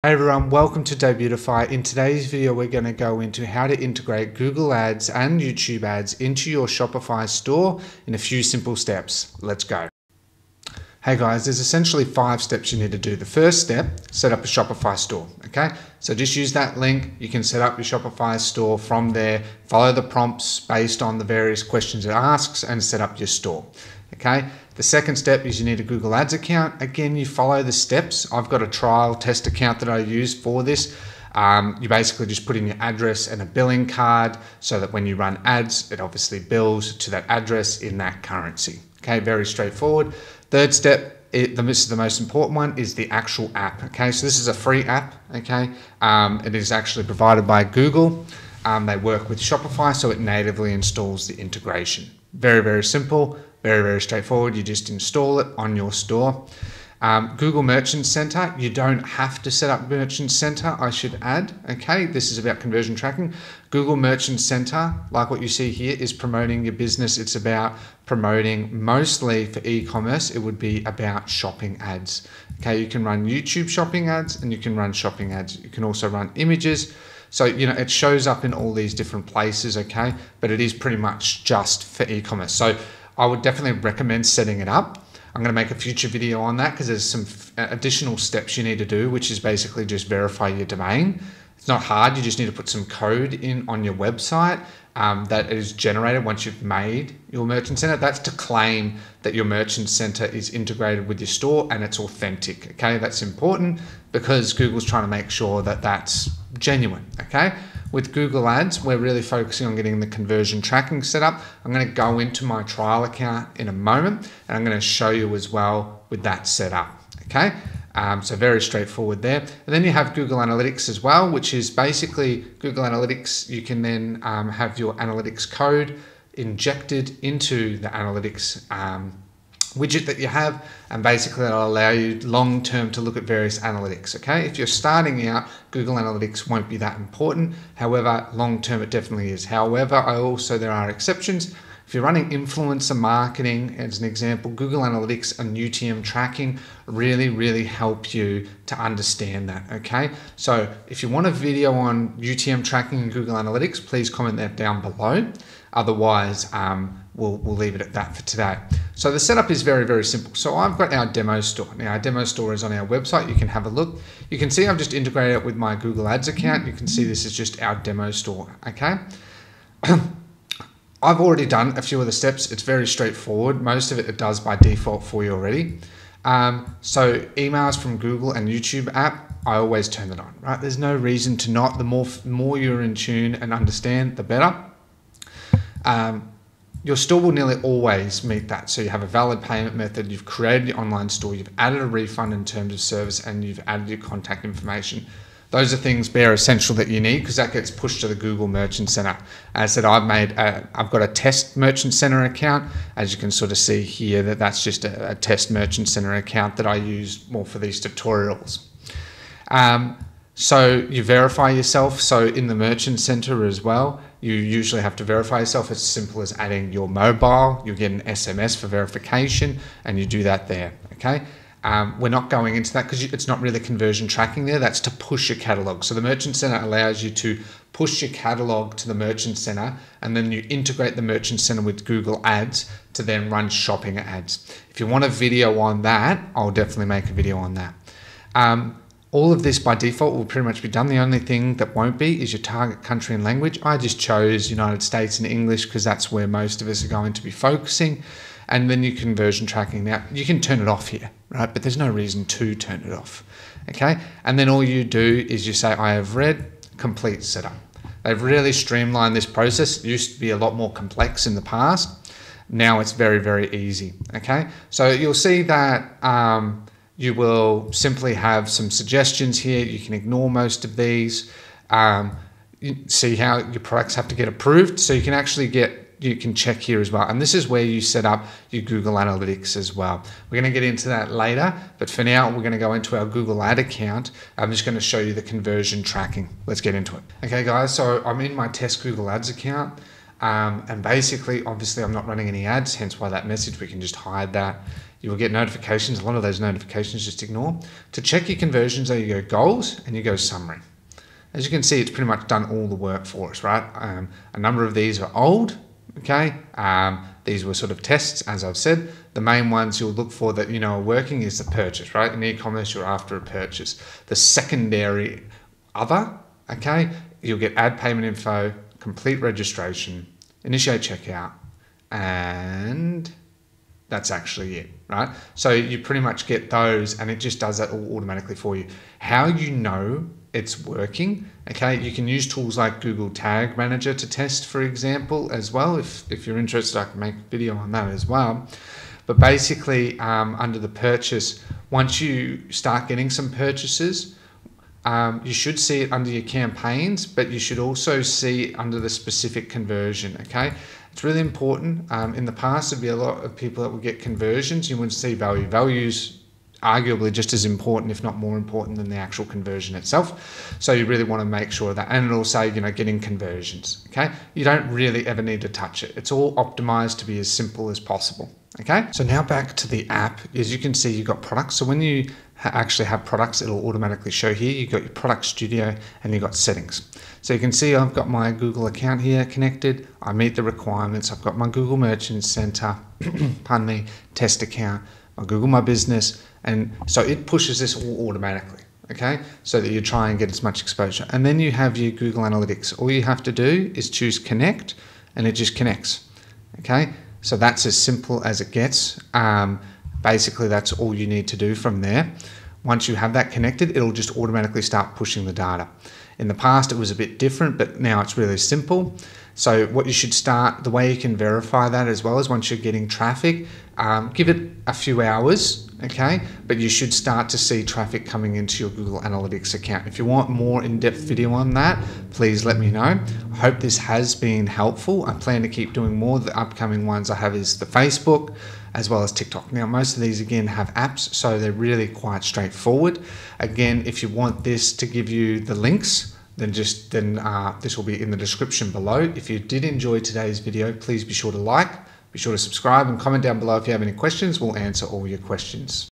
Hey everyone, welcome to Debutify. In today's video, we're going to go into how to integrate Google Ads and YouTube ads into your Shopify store in a few simple steps. Let's go. Hey guys, there's essentially 5 steps you need to do. The first step, set up a Shopify store, okay? So just use that link. You can set up your Shopify store from there, follow the prompts based on the various questions it asks and set up your store, okay? The second step is you need a Google Ads account. Again, you follow the steps. I've got a trial test account that I use for this. You basically just put in your address and a billing card so that when you run ads, it obviously bills to that address in that currency. Okay, very straightforward. Third step, this is the most important one, is the actual app. Okay, so this is a free app. Okay, it is actually provided by Google. They work with Shopify, so it natively installs the integration. Very, very simple. Very, very straightforward. You just install it on your store. Google Merchant Center, you don't have to set up Merchant Center, I should add. Okay, this is about conversion tracking. Google Merchant Center, like what you see here, is promoting your business. It's about promoting, mostly for e-commerce, it would be about shopping ads. Okay, you can run YouTube shopping ads and you can run shopping ads. You can also run images. So, it shows up in all these different places, okay? But it is pretty much just for e-commerce. So I would definitely recommend setting it up. I'm going to make a future video on that because there's some additional steps you need to do, which is basically just verify your domain. It's not hard. You just need to put some code in on your website that is generated once you've made your merchant center. That's to claim that your merchant center is integrated with your store and it's authentic. Okay, that's important because Google's trying to make sure that that's genuine. Okay. With Google Ads, we're really focusing on getting the conversion tracking set up. I'm going to go into my trial account in a moment, and I'm going to show you as well with that set up. Okay, so very straightforward there. And then you have Google Analytics as well, which is basically Google Analytics. You can then have your analytics code injected into the analytics widget that you have, and basically it'll allow you long-term to look at various analytics. Okay, if you're starting out, Google Analytics won't be that important. However, long-term it definitely is. However, there are exceptions. If you're running influencer marketing, as an example, Google Analytics and UTM tracking really help you to understand that. Okay, so if you want a video on UTM tracking and Google Analytics, please comment that down below. Otherwise, we'll leave it at that for today. So the setup is very simple. So I've got our demo store. Now our demo store is on our website. You can have a look. You can see I've just integrated it with my Google Ads account. You can see this is just our demo store. Okay. I've already done a few of the steps. It's very straightforward. Most of it does by default for you already. So emails from Google and YouTube app, I always turn it on, right? There's no reason to not. The more you're in tune and understand, the better. Your store will nearly always meet that. So you have a valid payment method, you've created your online store, you've added a refund in terms of service, and you've added your contact information. Those are things bare essential that you need because that gets pushed to the Google Merchant Center. As I said, I've got a test Merchant Center account. As you can sort of see here, that's just a test Merchant Center account that I use more for these tutorials. So you verify yourself. So in the Merchant Center as well, you usually have to verify yourself. It's as simple as adding your mobile. You get an SMS for verification and you do that there, okay? We're not going into that because it's not really conversion tracking there. That's to push your catalog. So the Merchant Center allows you to push your catalog to the Merchant Center, and then you integrate the Merchant Center with Google Ads to then run shopping ads. If you want a video on that, I'll definitely make a video on that. All of this by default will pretty much be done. The only thing that won't be is your target country and language. I just chose United States and English because that's where most of us are going to be focusing. And then your conversion tracking. Now, you can turn it off here, right? But there's no reason to turn it off, okay? And then all you do is you say, I have read, complete setup. They've really streamlined this process. It used to be a lot more complex in the past. Now it's very easy, okay? So you'll see that you will simply have some suggestions here. You can ignore most of these. You see how your products have to get approved. So you can actually you can check here as well. And this is where you set up your Google Analytics as well. We're going to get into that later, but for now, we're going to go into our Google Ad account. I'm just going to show you the conversion tracking. Let's get into it. Okay, guys, so I'm in my test Google Ads account. And basically, obviously, I'm not running any ads, hence why that message, we can just hide that. You will get notifications. A lot of those notifications just ignore. To check your conversions, though, you go goals and you go summary. As you can see, it's pretty much done all the work for us, right? A number of these are old, okay? These were sort of tests, as I've said. The main ones you'll look for that are working is the purchase, right? In e-commerce, you're after a purchase. The secondary other, okay? You'll get add payment info, complete registration, initiate checkout, and that's actually it, right? So you pretty much get those and it just does that all automatically for you. How you know it's working, okay? You can use tools like Google Tag Manager to test, for example, as well. If you're interested, I can make a video on that as well. But basically, under the purchase, once you start getting some purchases, you should see it under your campaigns, but you should also see it under the specific conversion, okay? It's really important. In the past, there'd be a lot of people that would get conversions. You wouldn't see value. Value's arguably just as important, if not more important, than the actual conversion itself. So you really want to make sure of that. And it'll say, getting conversions, okay? You don't really ever need to touch it. It's all optimized to be as simple as possible, okay? So now back to the app. As you can see, you've got products. So when you actually have products, it'll automatically show here. You've got your product studio and you've got settings. So you can see I've got my Google account here connected. I meet the requirements. I've got my Google Merchant Center, pardon me, test account, my Google My Business. And so it pushes this all automatically, okay? So that you try and get as much exposure. And then you have your Google Analytics. All you have to do is choose connect and it just connects, okay? So that's as simple as it gets. Basically, that's all you need to do from there. Once you have that connected, it'll just automatically start pushing the data. In the past, it was a bit different, but now it's really simple. So what you should start, the way you can verify that as well is once you're getting traffic, give it a few hours, okay? But you should start to see traffic coming into your Google Analytics account. If you want more in-depth video on that, please let me know. I hope this has been helpful. I plan to keep doing more. The upcoming ones I have is the Facebook, as well as TikTok. Now, most of these, again, have apps, so they're really quite straightforward. Again, if you want this to give you the links, then this will be in the description below. If you did enjoy today's video, please be sure to like, be sure to subscribe and comment down below if you have any questions. We'll answer all your questions.